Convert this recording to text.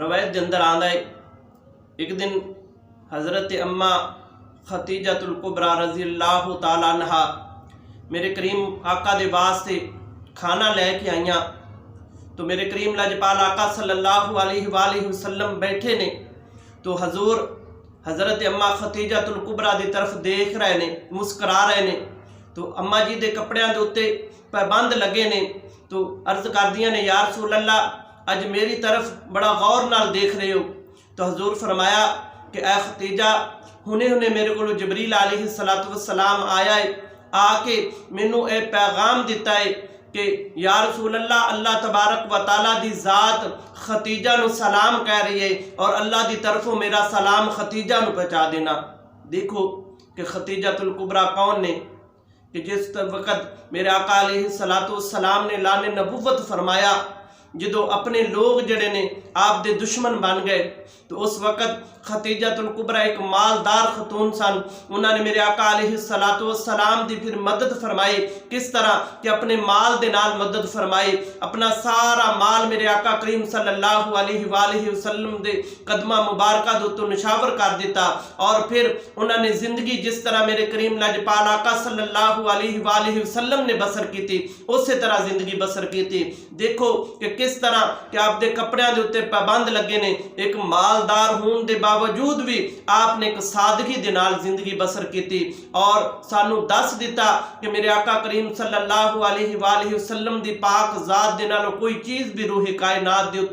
रवायत के अंदर आंदा है एक दिन हज़रत अम्मा खतीजतुल कुबरा रज़ी अल्लाह तआला अन्हा मेरे करीम आका दे वास्ते खाना लैके आईयां। तो मेरे करीम लजपाल आका सल्लल्लाहु अलैहि वसल्लम बैठे ने तो हजूर हज़रत अम्मा खतीजतुल कुबरा की तरफ देख रहे ने, मुस्करा रहे ने। तो अम्मा जी के कपड़िया के उत्ते पाबंद लगे ने तो अर्ज कर दिया ने, या रसूल अल्लाह, अज मेरी तरफ बड़ा गौर नाल देख रहे हो। तो हजूर फरमाया कि ए खतीजा, हुने हुने मेरे को जबरील अलैहिस्सलातु वस्सलाम आया है, आके मैनू ए पैगाम दिता है कि या रसूल अल्लाह, अल्लाह तबारक व तआला दी ज़ात खतीजा नू सलाम कह रही है और अल्लाह की तरफों मेरा सलाम खतीजा नू पहुँचा देना। देखो कि खतीजतुल कुबरा कौन ने कि जिस वक़्त मेरे आका अलैहिस्सलातु वस्सलाम ने लाने नबुव्वत फरमाया, जो अपने लोग जड़े ने आप दे दुश्मन बन गए, तो उस वक़्त खतीजतुल कुबरा एक मालदार खतून सन। उन्होंने मेरे आका अलैहिस्सलातु वस्सलाम दी फिर मदद फरमाई। किस तरह कि अपने माल दे नाल मदद फरमाई, अपना सारा माल मेरे आका करीम सल्लल्लाहु अलैहि वसल्लम दे कदमा मुबारका दे उत्ते निशावर कर दिता। और फिर उन्होंने जिंदगी जिस तरह मेरे करीम लजपाल आका सल्लल्लाहु अलैहि वसल्लम ने बसर की थी, उस तरह जिंदगी बसर की थी। देखो कि किस तरह कि आप दे कपड़िया के उत्ते पाबंद लगे ने, एक मालदार होने के बावजूद भी आपने एक सादगी दे नाल जिंदगी बसर की थी और सानू दस दिता कि मेरे आका करीम सल्लल्लाहु अलैहि वसल्लम दी पाक ज़ात दे नालों कोई चीज़ भी रूह कायनात दे उत्ते